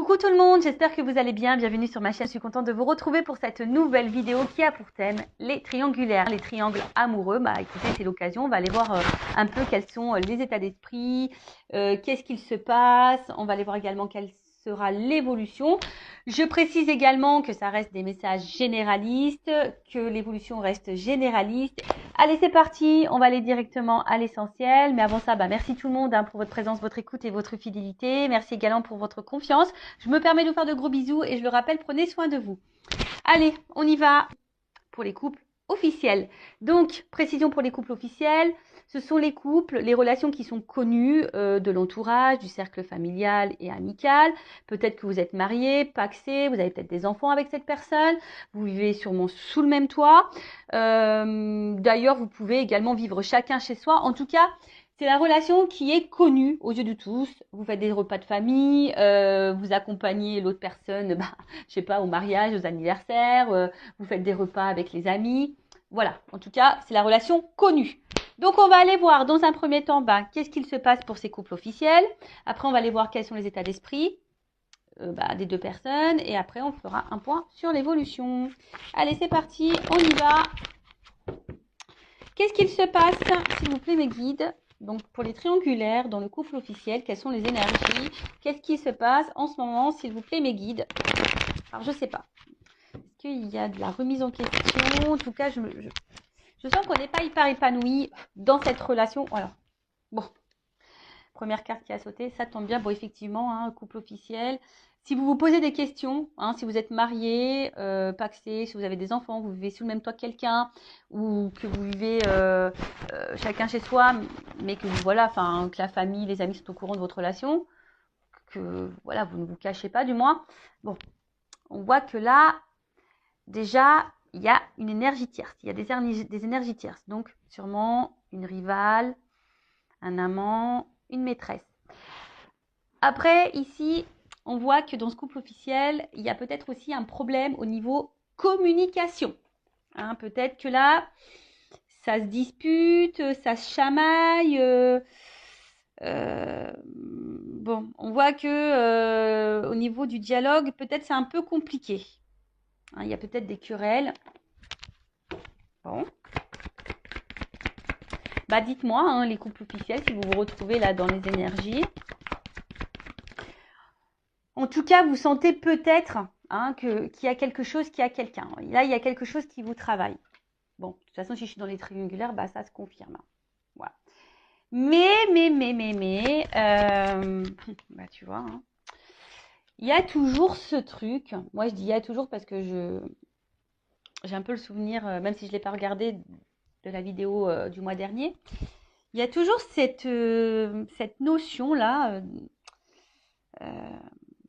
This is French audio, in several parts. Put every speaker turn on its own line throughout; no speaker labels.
Coucou tout le monde, j'espère que vous allez bien. Bienvenue sur ma chaîne. Je suis contente de vous retrouver pour cette nouvelle vidéo qui a pour thème les triangulaires, les triangles amoureux. Bah écoutez, c'est l'occasion. On va aller voir un peu quels sont les états d'esprit, qu'est-ce qu'il se passe. On va aller voir également quelle sera l'évolution. Je précise également que ça reste des messages généralistes, que l'évolution reste généraliste. Allez, c'est parti, on va aller directement à l'essentiel. Mais avant ça, merci tout le monde pour votre présence, votre écoute et votre fidélité. Merci également pour votre confiance. Je me permets de vous faire de gros bisous et je le rappelle, prenez soin de vous. Allez, on y va pour les couples officiels. Donc, précision pour les couples officiels, ce sont les couples, les relations qui sont connues de l'entourage, du cercle familial et amical. Peut-être que vous êtes mariés, pacsés, vous avez peut-être des enfants avec cette personne, vous vivez sûrement sous le même toit. D'ailleurs, vous pouvez également vivre chacun chez soi. En tout cas, c'est la relation qui est connue aux yeux de tous. Vous faites des repas de famille, vous accompagnez l'autre personne, je sais pas, au mariage, aux anniversaires, vous faites des repas avec les amis. Voilà, en tout cas, c'est la relation connue. Donc, on va aller voir dans un premier temps, qu'est-ce qu'il se passe pour ces couples officiels. Après, on va aller voir quels sont les états d'esprit des deux personnes. Et après, on fera un point sur l'évolution. Allez, c'est parti, on y va. Qu'est-ce qu'il se passe, s'il vous plaît, mes guides? Donc, pour les triangulaires, dans le couple officiel, quelles sont les énergies? Qu'est-ce qui se passe en ce moment, s'il vous plaît, mes guides? Alors, je sais pas. Est-ce qu'il y a de la remise en question? En tout cas, je sens qu'on n'est pas hyper épanoui dans cette relation. Voilà. Bon, première carte qui a sauté, ça tombe bien. Bon, effectivement, couple officiel. Si vous vous posez des questions, si vous êtes marié, pacsé, si vous avez des enfants, vous vivez sous le même toit que quelqu'un, ou que vous vivez chacun chez soi, mais que que la famille, les amis sont au courant de votre relation, que voilà, vous ne vous cachez pas du moins. Bon, on voit que là, déjà, il y a une énergie tierce, il y a des énergies tierces. Donc, sûrement une rivale, un amant, une maîtresse. Après, ici, on voit que dans ce couple officiel, il y a peut-être aussi un problème au niveau communication. Peut-être que là, ça se dispute, ça se chamaille. Bon, on voit que au niveau du dialogue, peut-être c'est un peu compliqué. Il y a peut-être des querelles. Bon. Dites-moi, les couples officiels, si vous vous retrouvez là dans les énergies. En tout cas, vous sentez peut-être qu'il y a quelque chose qui a quelqu'un. Là, il y a quelque chose qui vous travaille. Bon, de toute façon, si je suis dans les triangulaires, ça se confirme. Voilà. Mais, tu vois, il y a toujours ce truc. Moi, je dis il y a toujours parce que j'ai un peu le souvenir, même si je ne l'ai pas regardé, de la vidéo du mois dernier. Il y a toujours cette notion-là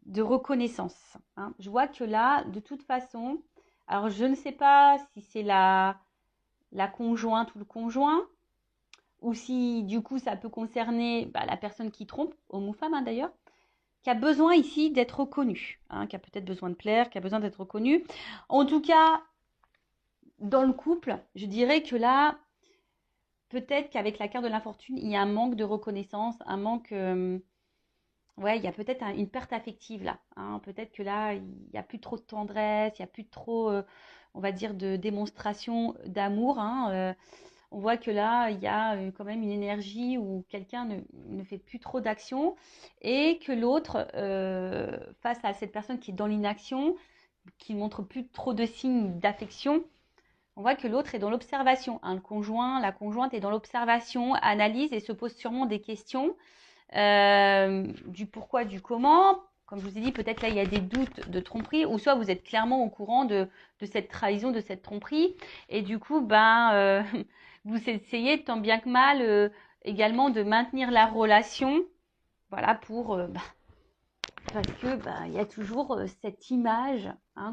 de reconnaissance. Je vois que là, de toute façon, alors je ne sais pas si c'est la conjointe ou le conjoint, ou si du coup ça peut concerner la personne qui trompe, homme ou femme d'ailleurs, qui a besoin ici d'être reconnu, qui a peut-être besoin de plaire, qui a besoin d'être reconnu. En tout cas, dans le couple, je dirais que là, peut-être qu'avec la carte de l'infortune, il y a un manque de reconnaissance, un manque... il y a peut-être une perte affective là. Peut-être que là, il n'y a plus trop de tendresse, il n'y a plus trop, on va dire, de démonstration d'amour. On voit que là, il y a quand même une énergie où quelqu'un ne fait plus trop d'action et que l'autre, face à cette personne qui est dans l'inaction, qui ne montre plus trop de signes d'affection, on voit que l'autre est dans l'observation. Le conjoint, la conjointe est dans l'observation, analyse et se pose sûrement des questions du pourquoi, du comment. Comme je vous ai dit, peut-être là, il y a des doutes de tromperie, ou soit vous êtes clairement au courant de cette trahison, de cette tromperie. Et du coup, vous essayez tant bien que mal également de maintenir la relation. Voilà, parce que il y a toujours cette image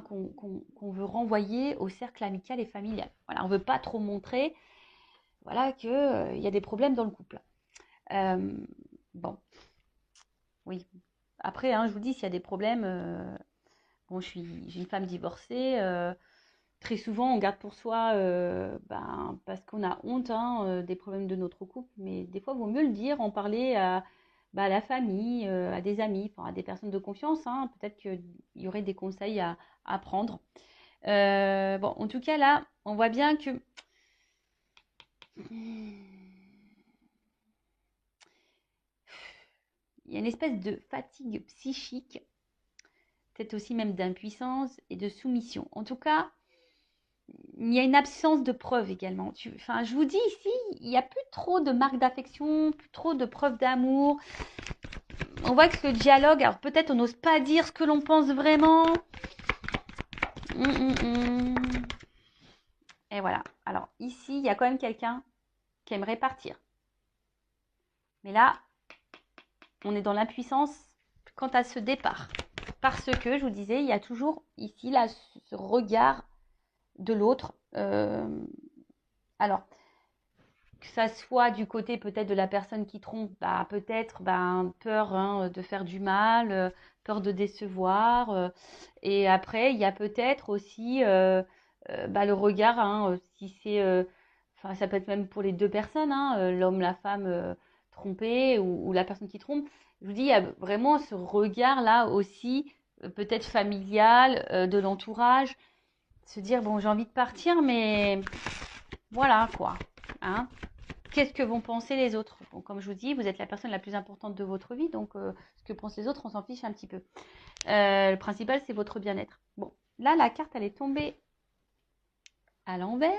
qu'on veut renvoyer au cercle amical et familial. Voilà, on ne veut pas trop montrer qu'il y a des problèmes dans le couple. Bon, oui. Après, je vous dis, s'il y a des problèmes, j'ai une femme divorcée. Très souvent, on garde pour soi parce qu'on a honte des problèmes de notre couple. Mais des fois, il vaut mieux le dire, en parler bah, à la famille, à des amis, enfin, à des personnes de confiance, hein. Peut-être qu'il y aurait des conseils à prendre. Bon, en tout cas, là, on voit bien que il y a une espèce de fatigue psychique, peut-être aussi même d'impuissance et de soumission. En tout cas, il y a une absence de preuves également. Enfin, je vous dis ici, il n'y a plus trop de marques d'affection, plus trop de preuves d'amour. On voit que le dialogue, alors peut-être on n'ose pas dire ce que l'on pense vraiment. Et voilà. Alors ici, il y a quand même quelqu'un qui aimerait partir. Mais là, on est dans l'impuissance quant à ce départ. Parce que, je vous disais, il y a toujours ici là, ce regard de l'autre. Alors, que ça soit du côté peut-être de la personne qui trompe, bah, peut-être peur de faire du mal, peur de décevoir. Et après, il y a peut-être aussi le regard, si c'est, enfin, ça peut être même pour les deux personnes, l'homme, la femme trompée ou la personne qui trompe. Je vous dis, il y a vraiment ce regard-là aussi, peut-être familial, de l'entourage, se dire, bon, j'ai envie de partir, mais voilà quoi. Hein. Qu'est-ce que vont penser les autres? Bon, comme je vous dis, vous êtes la personne la plus importante de votre vie, donc ce que pensent les autres, on s'en fiche un petit peu. Le principal, c'est votre bien-être. Bon, là, la carte, elle est tombée à l'envers.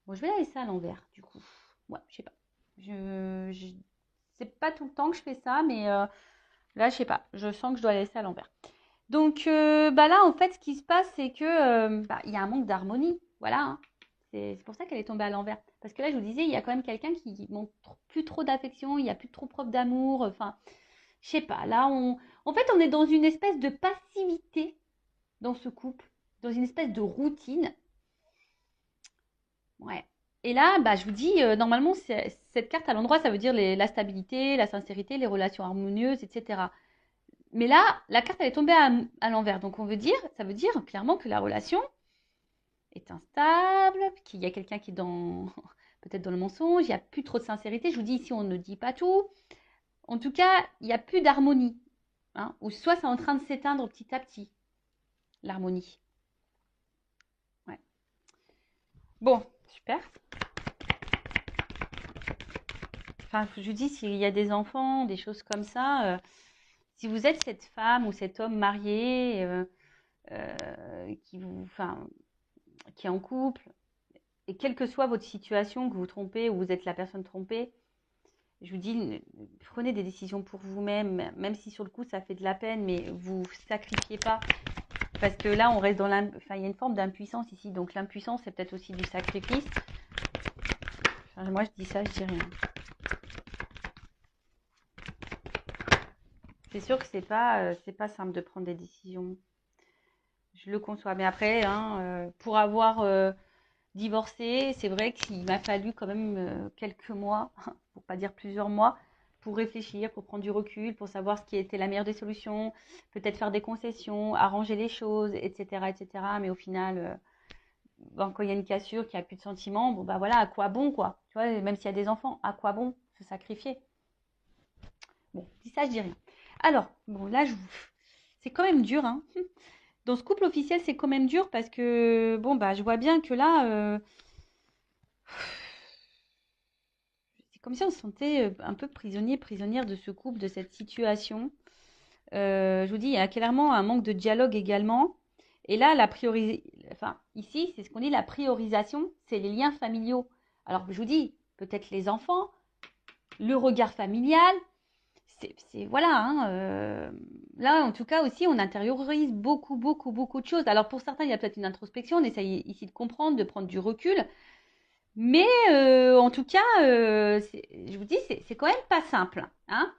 Bon, je vais la laisser à l'envers, du coup. Ouais, je sais pas. C'est pas tout le temps que je fais ça, mais là, je sais pas. Je sens que je dois la laisser à l'envers. Donc, là, en fait, ce qui se passe, c'est que il y a un manque d'harmonie. Voilà. Hein. C'est pour ça qu'elle est tombée à l'envers. Parce que là, je vous disais, il y a quand même quelqu'un qui montre plus trop d'affection, il n'y a plus trop preuve d'amour. Enfin, je sais pas. Là, en fait, on est dans une espèce de passivité dans ce couple, dans une espèce de routine. Ouais. Et là, je vous dis, normalement, cette carte à l'endroit, ça veut dire la stabilité, la sincérité, les relations harmonieuses, etc. Mais là, la carte, elle est tombée à l'envers. Donc, ça veut dire clairement que la relation est instable, qu'il y a quelqu'un qui est peut-être dans le mensonge, il n'y a plus trop de sincérité. Je vous dis ici, on ne dit pas tout. En tout cas, il n'y a plus d'harmonie. Hein, ou soit c'est en train de s'éteindre petit à petit, l'harmonie. Ouais. Bon, super. Enfin, je vous dis, s'il y a des enfants, des choses comme ça, si vous êtes cette femme ou cet homme marié qui est en couple, et quelle que soit votre situation, que vous trompez ou vous êtes la personne trompée, je vous dis, prenez des décisions pour vous-même, même si sur le coup ça fait de la peine, mais vous sacrifiez pas. Parce que là, on reste dans il y a une forme d'impuissance ici. Donc l'impuissance, c'est peut-être aussi du sacrifice. Enfin, moi, je dis ça, je dis rien. C'est sûr que c'est pas simple de prendre des décisions. Je le conçois. Mais après, pour avoir divorcé, c'est vrai qu'il m'a fallu quand même quelques mois, pour pas dire plusieurs mois, pour réfléchir, pour prendre du recul, pour savoir ce qui était la meilleure des solutions, peut-être faire des concessions, arranger les choses, etc., etc. Mais au final, quand il y a une cassure, qu'il n'y a plus de sentiments, bon voilà, à quoi bon quoi? Tu vois, même s'il y a des enfants, à quoi bon se sacrifier? Bon, dis ça, je dis rien. Alors, bon là, c'est quand même dur, hein. Dans ce couple officiel, c'est quand même dur parce que je vois bien que là, c'est comme si on se sentait un peu prisonnier, prisonnière de ce couple, de cette situation. Je vous dis, il y a clairement un manque de dialogue également. Et là, ici, c'est ce qu'on dit, la priorisation, c'est les liens familiaux. Alors, je vous dis, peut-être les enfants, le regard familial, voilà. Là, en tout cas, aussi, on intériorise beaucoup, beaucoup, beaucoup de choses. Alors, pour certains, il y a peut-être une introspection, on essaye ici de comprendre, de prendre du recul. Mais en tout cas, je vous dis, c'est quand même pas simple. Hein.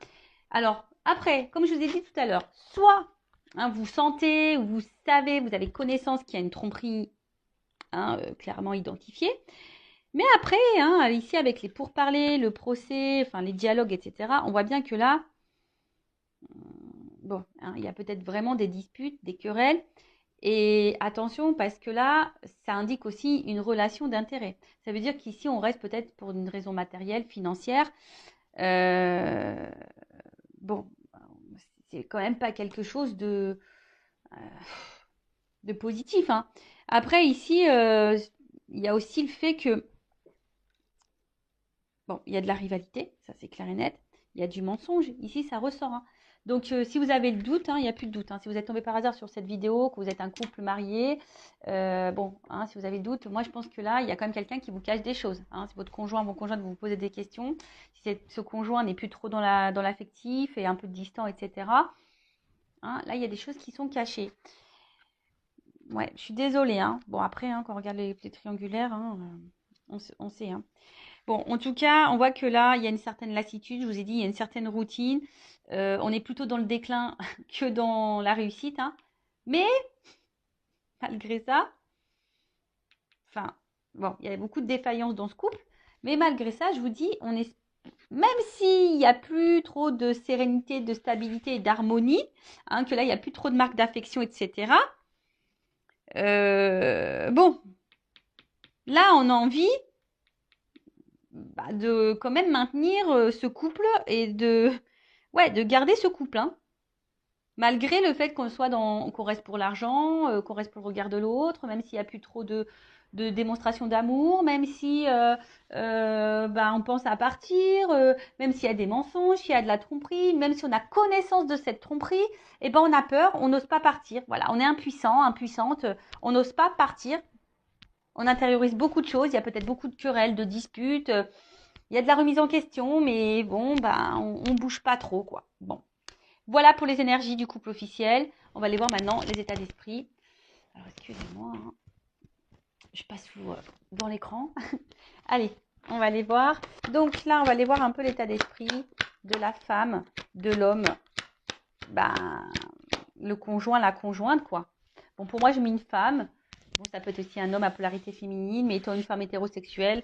Alors, après, comme je vous ai dit tout à l'heure, soit vous sentez, vous savez, vous avez connaissance qu'il y a une tromperie clairement identifiée. Mais après, ici, avec les pourparlers, le procès, enfin les dialogues, etc., on voit bien que là, il y a peut-être vraiment des disputes, des querelles. Et attention, parce que là, ça indique aussi une relation d'intérêt. Ça veut dire qu'ici, on reste peut-être pour une raison matérielle, financière. bon, c'est quand même pas quelque chose de positif, hein. Après, ici, il y a aussi le fait que, bon, il y a de la rivalité, ça c'est clair et net. Il y a du mensonge. Ici, ça ressort, hein. Donc, si vous avez le doute, hein, il n'y a plus de doute, hein. Si vous êtes tombé par hasard sur cette vidéo, que vous êtes un couple marié, bon, hein, si vous avez le doute, moi je pense que là, il y a quand même quelqu'un qui vous cache des choses, hein. Si votre conjoint, vos conjoints vous posez des questions, si ce conjoint n'est plus trop dans l'affectif et un peu distant, etc., hein, là, il y a des choses qui sont cachées. Ouais, je suis désolée, hein. Bon, après, hein, quand on regarde les triangulaires, hein, on sait, hein. Bon, en tout cas, on voit que là, il y a une certaine lassitude. Je vous ai dit, il y a une certaine routine. On est plutôt dans le déclin que dans la réussite, hein. Mais, malgré ça, enfin, bon, il y a beaucoup de défaillances dans ce couple. Mais malgré ça, je vous dis, même s'il n'y a plus trop de sérénité, de stabilité et d'harmonie, hein, que là, il n'y a plus trop de marques d'affection, etc. Bon, là, on a envie de quand même maintenir ce couple et de garder ce couple, hein. Malgré le fait qu'on reste pour l'argent, qu'on reste pour le regard de l'autre, même s'il n'y a plus trop de démonstration d'amour, même si on pense à partir, même s'il y a des mensonges, s'il y a de la tromperie, même si on a connaissance de cette tromperie, et ben on a peur, on n'ose pas partir. Voilà, on est impuissant, impuissante, on n'ose pas partir. On intériorise beaucoup de choses, il y a peut-être beaucoup de querelles, de disputes, il y a de la remise en question, mais bon, on bouge pas trop, quoi. Bon. Voilà pour les énergies du couple officiel. On va aller voir maintenant les états d'esprit. Alors, excusez-moi, hein. Je passe dans l'écran. Allez, on va aller voir. Donc là, on va aller voir un peu l'état d'esprit de la femme, de l'homme, le conjoint, la conjointe, quoi. Bon, pour moi, je mets une femme. Bon, ça peut être aussi un homme à polarité féminine, mais étant une femme hétérosexuelle,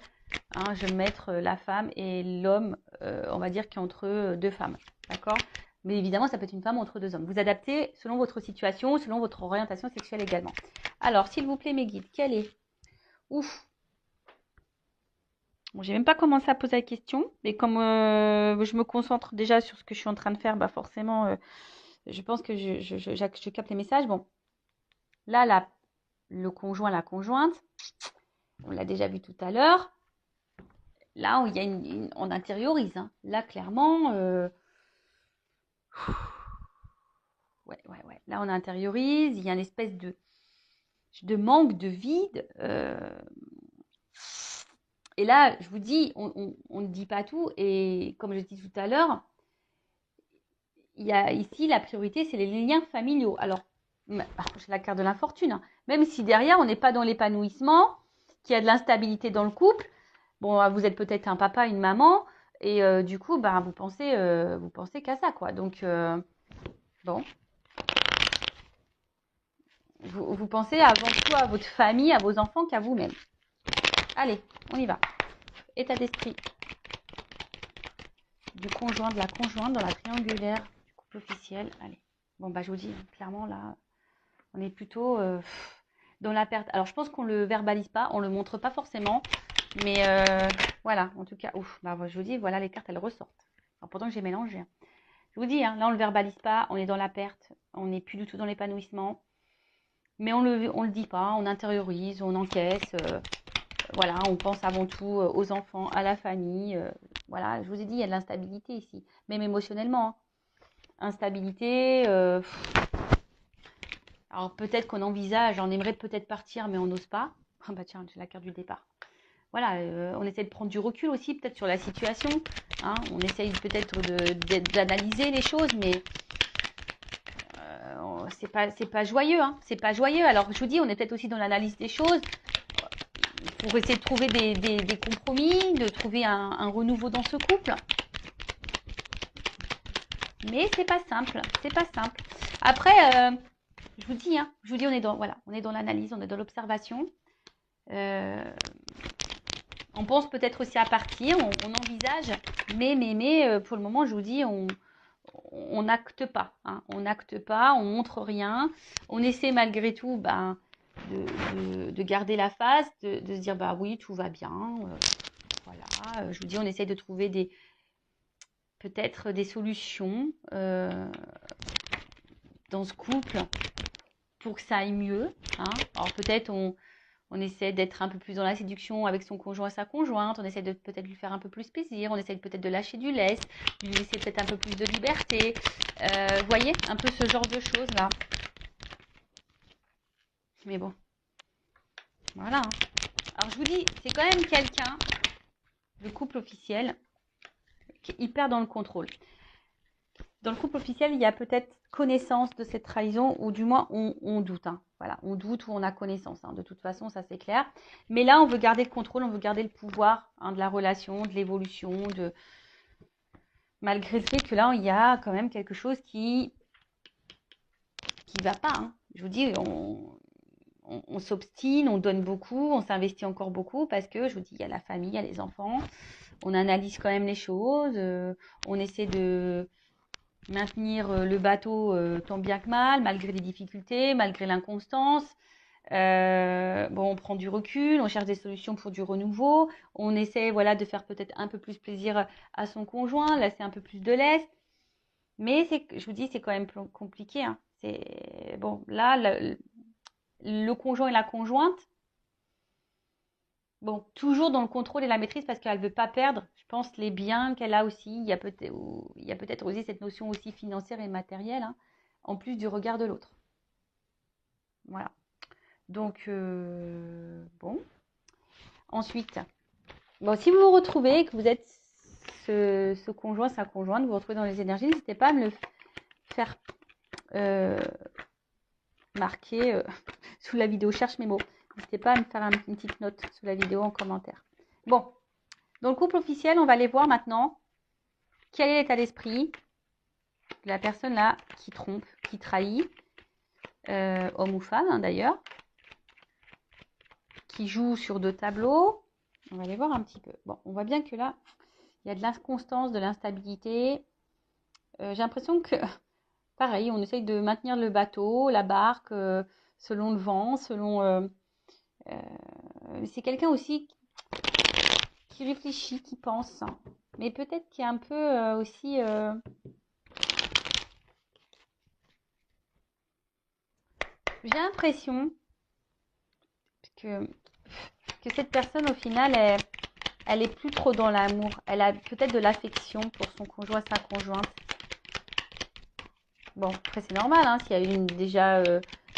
hein, je vais mettre la femme et l'homme, on va dire, qui est entre deux femmes. D'accord? Mais évidemment, ça peut être une femme entre deux hommes. Vous adaptez selon votre situation, selon votre orientation sexuelle également. Alors, s'il vous plaît, mes guides, quel est? Ouf. Bon, j'ai même pas commencé à poser la question, mais comme je me concentre déjà sur ce que je suis en train de faire, forcément, je pense que je capte les messages. Bon, là, le conjoint, la conjointe, on l'a déjà vu tout à l'heure. Là, il y a on intériorise, hein. Là, clairement, ouais. Là, on intériorise. Il y a une espèce de manque, de vide. Et là, je vous dis, on ne dit pas tout. Et comme je dis tout à l'heure, il y a ici la priorité, c'est les liens familiaux. Alors, j'ai la carte de l'infortune, hein. Même si derrière, on n'est pas dans l'épanouissement, qu'il y a de l'instabilité dans le couple. Bon, vous êtes peut-être un papa, une maman, et du coup, vous pensez qu'à ça, quoi. Donc, bon. Vous pensez avant tout à votre famille, à vos enfants qu'à vous-même. Allez, on y va. État d'esprit du conjoint, de la conjointe dans la triangulaire du couple officiel. Allez. Bon, je vous dis, clairement, là, on est plutôt dans la perte. Alors, je pense qu'on ne le verbalise pas, on ne le montre pas forcément. Mais voilà, en tout cas, je vous dis, voilà, les cartes, elles ressortent. Alors, pourtant, j'ai mélangé, hein. Je vous dis, hein, là, on ne le verbalise pas, on est dans la perte, on n'est plus du tout dans l'épanouissement. Mais on le dit pas, on intériorise, on encaisse. Voilà, on pense avant tout aux enfants, à la famille. Voilà, je vous ai dit, il y a de l'instabilité ici, même émotionnellement, hein. Instabilité. Alors peut-être qu'on envisage, on aimerait peut-être partir, mais on n'ose pas. Tiens, j'ai la carte du départ. Voilà, on essaie de prendre du recul aussi, peut-être sur la situation, hein. On essaye peut-être d'analyser les choses, mais c'est pas joyeux, hein. C'est pas joyeux. Alors je vous dis, on est peut-être aussi dans l'analyse des choses pour essayer de trouver des compromis, de trouver un renouveau dans ce couple. Mais c'est pas simple, c'est pas simple. Après, je vous dis, on est dans l'analyse, on est dans l'observation. On pense peut-être aussi à partir, on envisage, mais pour le moment, je vous dis, on n'acte pas, hein. On n'acte pas, on montre rien. On essaie malgré tout de garder la face, de se dire oui, tout va bien. Voilà, je vous dis, on essaie de trouver peut-être des solutions dans ce couple pour que ça aille mieux. Hein. Alors peut-être on essaie d'être un peu plus dans la séduction avec son conjoint et sa conjointe, on essaie de peut-être lui faire un peu plus plaisir, on essaie peut-être de lâcher du lest, lui laisser peut-être un peu plus de liberté. Vous voyez, un peu ce genre de choses là. Mais bon, voilà. Hein. Alors je vous dis, c'est quand même quelqu'un, le couple officiel, qui est hyper dans le contrôle. Dans le couple officiel, il y a peut-être connaissance de cette trahison, ou du moins on doute. Hein. Voilà, on doute ou on a connaissance. Hein. De toute façon, ça c'est clair. Mais là, on veut garder le contrôle, on veut garder le pouvoir hein, de la relation, de l'évolution, malgré le fait que là, il y a quand même quelque chose qui va pas. Hein. Je vous dis, on s'obstine, on donne beaucoup, on s'investit encore beaucoup parce que, je vous dis, il y a la famille, il y a les enfants. On analyse quand même les choses. On essaie de maintenir le bateau tant bien que mal, malgré les difficultés, malgré l'inconstance. Bon, on prend du recul, on cherche des solutions pour du renouveau. On essaie voilà, de faire peut-être un peu plus plaisir à son conjoint, laisser un peu plus de lest. Mais je vous dis, c'est quand même compliqué. Hein. Bon, là, le conjoint et la conjointe, bon, toujours dans le contrôle et la maîtrise parce qu'elle ne veut pas perdre, je pense, les biens qu'elle a aussi. Il y a peut-être aussi cette notion aussi financière et matérielle, hein, en plus du regard de l'autre. Voilà. Donc, bon. Ensuite, bon, si vous vous retrouvez, que vous êtes ce conjoint, sa conjointe, vous vous retrouvez dans les énergies, n'hésitez pas à me le faire marquer sous la vidéo. Cherche mes mots. N'hésitez pas à me faire une petite note sous la vidéo en commentaire. Bon, dans le couple officiel, on va aller voir maintenant quel est l'état d'esprit de la personne là qui trompe, qui trahit, homme ou femme hein, d'ailleurs, qui joue sur 2 tableaux. On va aller voir un petit peu. Bon, on voit bien que là, il y a de l'inconstance, de l'instabilité. J'ai l'impression que, pareil, on essaye de maintenir le bateau, la barque, selon le vent, selon... c'est quelqu'un aussi qui réfléchit, qui pense. Mais peut-être qui est un peu aussi... J'ai l'impression que cette personne, au final, elle est plus trop dans l'amour. Elle a peut-être de l'affection pour son conjoint, sa conjointe. Bon, après c'est normal, hein, s'il y a déjà,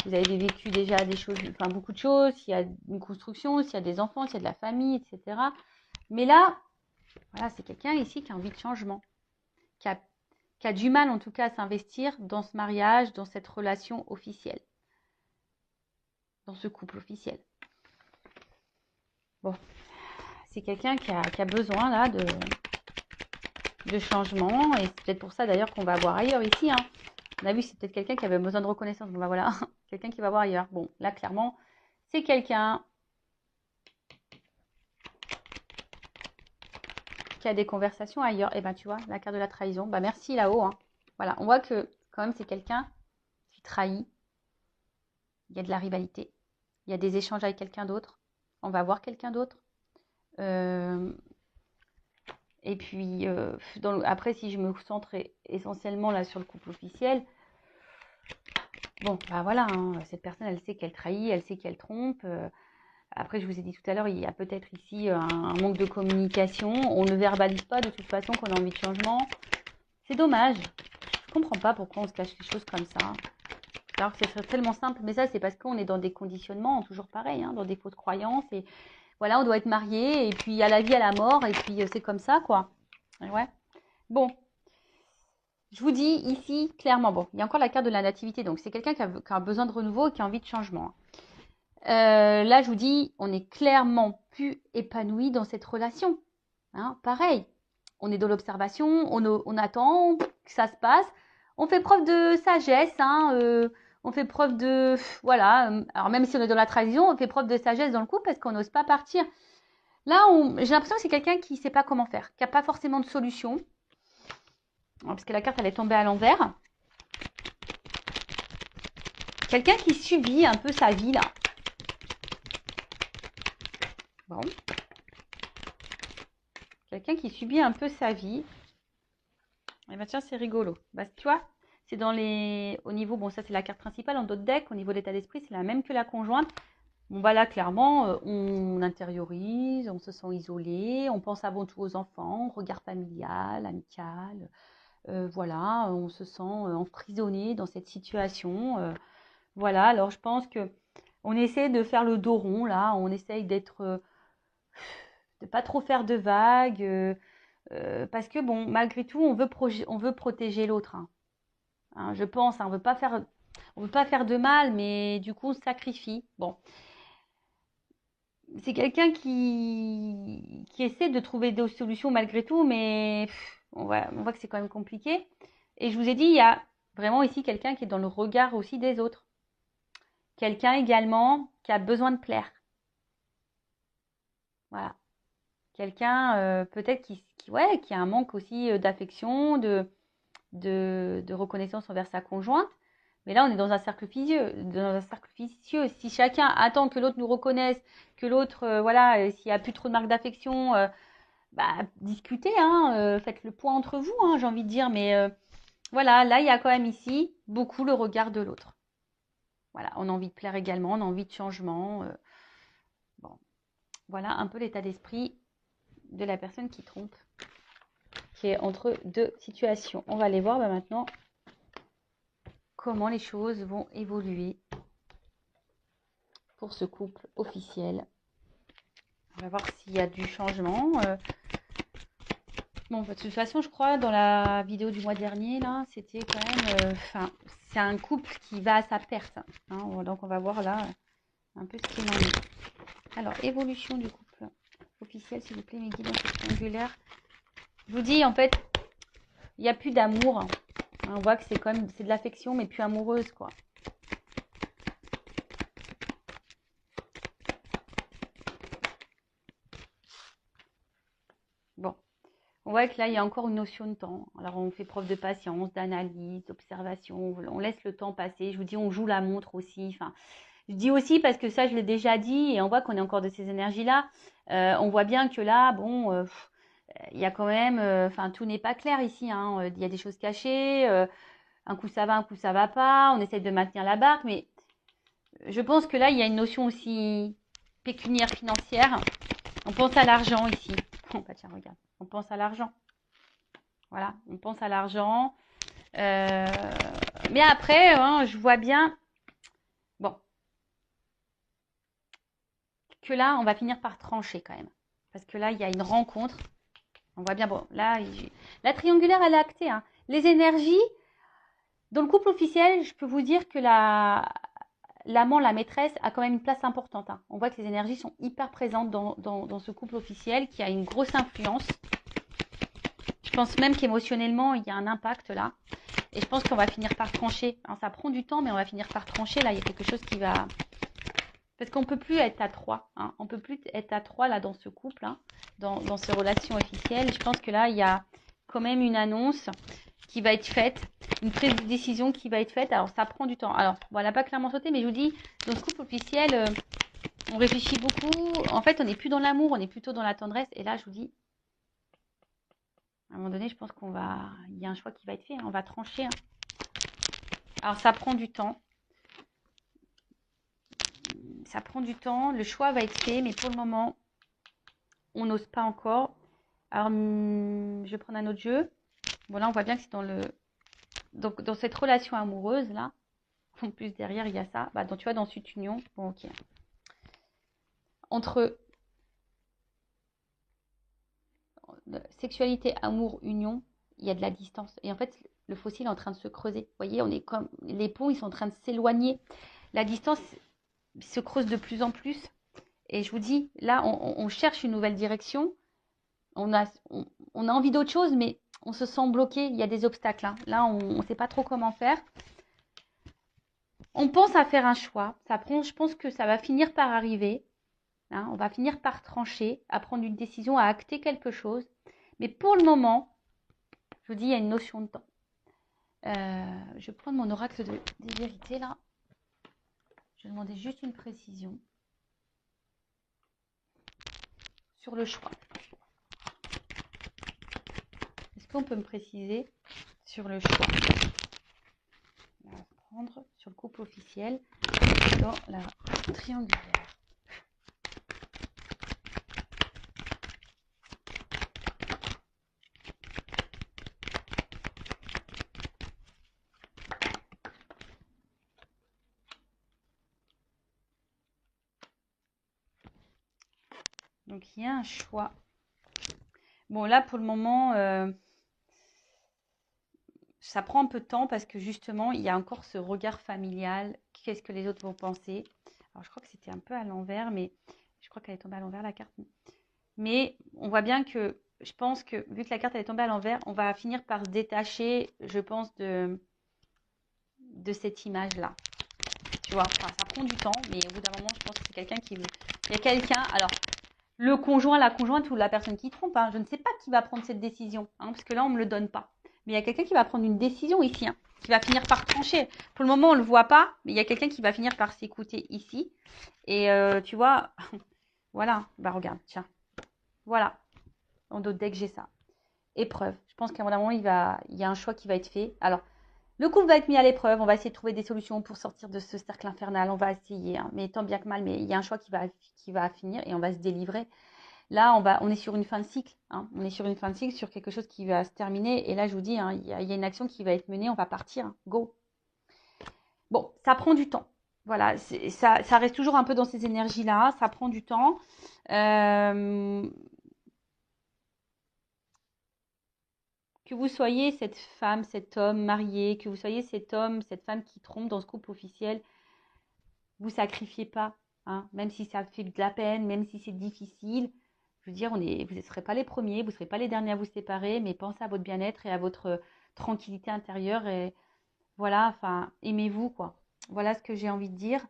vous avez vécu déjà des choses, enfin beaucoup de choses, s'il y a une construction, s'il y a des enfants, s'il y a de la famille, etc. Mais là, voilà, c'est quelqu'un ici qui a envie de changement, qui a du mal en tout cas à s'investir dans ce mariage, dans cette relation officielle, dans ce couple officiel. Bon, c'est quelqu'un qui a besoin là de changement, et c'est peut-être pour ça d'ailleurs qu'on va voir ailleurs ici, hein. On a vu, c'est peut-être quelqu'un qui avait besoin de reconnaissance. Bon, bah voilà, quelqu'un qui va voir ailleurs. Bon, là, clairement, c'est quelqu'un qui a des conversations ailleurs. Et ben, tu vois, la carte de la trahison. Bah, merci là-haut. Hein. Voilà, on voit que quand même, c'est quelqu'un qui trahit. Il y a de la rivalité. Il y a des échanges avec quelqu'un d'autre. On va voir quelqu'un d'autre. Et puis, après, si je me centre essentiellement là sur le couple officiel, bon, bah voilà, hein, cette personne, elle sait qu'elle trahit, elle sait qu'elle trompe. Après, je vous ai dit tout à l'heure, il y a peut-être ici un manque de communication. On ne verbalise pas de toute façon qu'on a envie de changement. C'est dommage. Je ne comprends pas pourquoi on se cache les choses comme ça. Alors que ce serait tellement simple. Mais ça, c'est parce qu'on est dans des conditionnements, toujours pareil, hein, dans des fausses croyances. Et voilà, on doit être marié. Et puis, à la vie, à la mort. Et puis, c'est comme ça, quoi. Ouais. Bon. Je vous dis ici, clairement, bon, il y a encore la carte de la nativité. Donc, c'est quelqu'un qui a besoin de renouveau et qui a envie de changement. Là, je vous dis, on est clairement plus épanoui dans cette relation. Hein, pareil, on est dans l'observation, on attend que ça se passe. On fait preuve de sagesse, hein, on fait preuve de... Voilà, alors même si on est dans la trahison, on fait preuve de sagesse dans le couple parce qu'on n'ose pas partir. Là, j'ai l'impression que c'est quelqu'un qui ne sait pas comment faire, qui n'a pas forcément de solution. Parce que la carte, elle est tombée à l'envers. Quelqu'un qui subit un peu sa vie, là. Bon. Quelqu'un qui subit un peu sa vie. bah tiens, c'est rigolo. Bah, tu vois, c'est dans les... Au niveau, bon, ça c'est la carte principale, en d'autres decks, au niveau de l'état d'esprit, c'est la même que la conjointe. Bon, bah là, clairement, on intériorise, on se sent isolé, on pense avant tout aux enfants, regard familial, amical. Voilà, on se sent emprisonné dans cette situation. Voilà, alors je pense que on essaie de faire le dos rond, là, on essaye d'être... de pas trop faire de vagues, parce que, bon, malgré tout, on veut protéger l'autre. Hein, je pense, hein, on veut pas faire de mal, mais du coup, on se sacrifie. Bon, c'est quelqu'un qui essaie de trouver des solutions malgré tout, mais on voit que c'est quand même compliqué. Et je vous ai dit, il y a vraiment ici quelqu'un qui est dans le regard aussi des autres. Quelqu'un également qui a besoin de plaire. Voilà. Quelqu'un peut-être ouais, qui a un manque aussi d'affection, de reconnaissance envers sa conjointe. Mais là, on est dans un cercle vicieux. Dans un cercle vicieux. Si chacun attend que l'autre nous reconnaisse, que l'autre, voilà, s'il n'y a plus trop de marques d'affection, bah, discutez, hein, faites le point entre vous, hein, j'ai envie de dire. Mais voilà, là, il y a quand même ici beaucoup le regard de l'autre. Voilà, on a envie de plaire également, on a envie de changement. Bon, voilà un peu l'état d'esprit de la personne qui trompe, qui est entre deux situations. On va aller voir maintenant comment les choses vont évoluer pour ce couple officiel. On va voir s'il y a du changement. Bon, de toute façon, je crois, dans la vidéo du mois dernier, là, c'était quand même... c'est un couple qui va à sa perte. Hein, donc, on va voir là un peu ce qu'il en est. Alors, évolution du couple officiel, s'il vous plaît, mes guides dans ce triangulaire. Je vous dis, en fait, il n'y a plus d'amour. Hein. On voit que c'est quand même... C'est de l'affection, mais plus amoureuse, quoi. Bon. On voit que là, il y a encore une notion de temps. Alors, on fait preuve de patience, d'analyse, d'observation. On laisse le temps passer. Je vous dis, on joue la montre aussi. Enfin, je dis aussi parce que ça, je l'ai déjà dit. Et on voit qu'on est encore de ces énergies-là. On voit bien que là, bon, il y a quand même... Enfin, tout n'est pas clair ici. Hein. Il y a des choses cachées. Un coup, ça va, un coup, ça va pas. On essaie de maintenir la barque. Mais je pense que là, il y a une notion aussi pécuniaire, financière. On pense à l'argent ici. Oh, bah tiens, regarde. On pense à l'argent. Voilà, on pense à l'argent. Mais après, hein, je vois bien, bon, que là, on va finir par trancher quand même. Parce que là, il y a une rencontre. On voit bien, bon, là, la triangulaire, elle est actée. Hein. Les énergies, dans le couple officiel, je peux vous dire que l'amant, la maîtresse, a quand même une place importante. Hein. On voit que les énergies sont hyper présentes dans ce couple officiel qui a une grosse influence. Je pense même qu'émotionnellement, il y a un impact là. Et je pense qu'on va finir par trancher. Hein, ça prend du temps, mais on va finir par trancher. Là, il y a quelque chose qui va... Parce qu'on ne peut plus être à trois. Hein. On ne peut plus être à trois là dans ce couple, hein, dans ces relations officielles. Je pense que là, il y a quand même une annonce qui va être faite, une prise de décision qui va être faite. Alors, ça prend du temps. Alors, voilà, pas clairement sauté, mais je vous dis, dans ce couple officiel, on réfléchit beaucoup. En fait, on n'est plus dans l'amour, on est plutôt dans la tendresse. Et là, je vous dis, à un moment donné, je pense qu'on va... Il y a un choix qui va être fait. Hein. On va trancher. Hein. Alors, ça prend du temps. Ça prend du temps. Le choix va être fait, mais pour le moment, on n'ose pas encore. Alors, je vais prendre un autre jeu. Bon, là, on voit bien que c'est dans le... Donc, dans cette relation amoureuse, là, en plus, derrière, il y a ça. Bah, donc, tu vois, dans cette union, bon, ok. Entre sexualité, amour, union, il y a de la distance. Et en fait, le fossile est en train de se creuser. Vous voyez, on est comme... Les ponts, ils sont en train de s'éloigner. La distance se creuse de plus en plus. Et je vous dis, là, on cherche une nouvelle direction. On a envie d'autre chose, mais on se sent bloqué. Il y a des obstacles. Hein. Là, on ne sait pas trop comment faire. On pense à faire un choix. Je pense que ça va finir par arriver. Hein. On va finir par trancher, à prendre une décision, à acter quelque chose. Mais pour le moment, je vous dis, il y a une notion de temps. Je vais prendre mon oracle des vérités, là. Je vais demander juste une précision sur le choix. Est-ce qu'on peut me préciser sur le choix? On va prendre sur le couple officiel dans la triangulaire. Donc, il y a un choix. Bon, là, pour le moment, ça prend un peu de temps parce que justement, il y a encore ce regard familial. Qu'est-ce que les autres vont penser? Alors, je crois que c'était un peu à l'envers, mais je crois qu'elle est tombée à l'envers, la carte. Mais on voit bien que, je pense que, vu que la carte elle est tombée à l'envers, on va finir par se détacher, je pense, de cette image-là. Tu vois, enfin, ça prend du temps, mais au bout d'un moment, je pense que c'est quelqu'un qui... Il y a quelqu'un, alors, le conjoint, la conjointe ou la personne qui trompe, hein, je ne sais pas qui va prendre cette décision, hein, parce que là, on ne me le donne pas. Mais il y a quelqu'un qui va prendre une décision ici, hein, qui va finir par trancher. Pour le moment, on ne le voit pas, mais il y a quelqu'un qui va finir par s'écouter ici. Et tu vois, voilà, bah regarde, tiens, voilà, dans d'autres decks, j'ai ça. Épreuve. Je pense qu'à un moment, il y a un choix qui va être fait. Alors, le couple va être mis à l'épreuve. On va essayer de trouver des solutions pour sortir de ce cercle infernal. On va essayer, hein, mais tant bien que mal. Mais il y a un choix qui va finir et on va se délivrer. Là, on est sur une fin de cycle. Hein. On est sur une fin de cycle, sur quelque chose qui va se terminer. Et là, je vous dis, hein, il y a une action qui va être menée. On va partir. Hein. Go. Bon, ça prend du temps. Voilà, ça reste toujours un peu dans ces énergies-là. Ça prend du temps. Que vous soyez cette femme, cet homme marié, que vous soyez cet homme, cette femme qui trompe dans ce couple officiel, vous sacrifiez pas, hein, même si ça fait de la peine, même si c'est difficile. Je veux dire, vous ne serez pas les premiers, vous ne serez pas les derniers à vous séparer, mais pensez à votre bien-être et à votre tranquillité intérieure. Et voilà, enfin, aimez-vous, quoi. Voilà ce que j'ai envie de dire.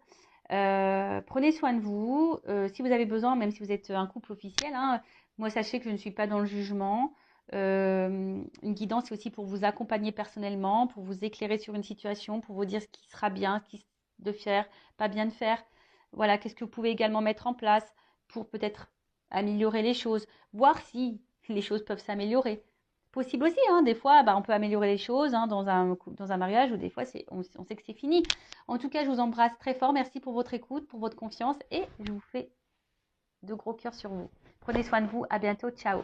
Prenez soin de vous. Si vous avez besoin, même si vous êtes un couple officiel, hein, moi, sachez que je ne suis pas dans le jugement. Une guidance, c'est aussi pour vous accompagner personnellement, pour vous éclairer sur une situation, pour vous dire ce qui sera bien, ce qui de faire, pas bien de faire. Voilà, qu'est-ce que vous pouvez également mettre en place pour peut-être améliorer les choses, voir si les choses peuvent s'améliorer. Possible aussi, hein, des fois, bah, on peut améliorer les choses hein, dans un mariage ou des fois, on sait que c'est fini. En tout cas, je vous embrasse très fort. Merci pour votre écoute, pour votre confiance et je vous fais de gros cœurs sur vous. Prenez soin de vous. À bientôt. Ciao.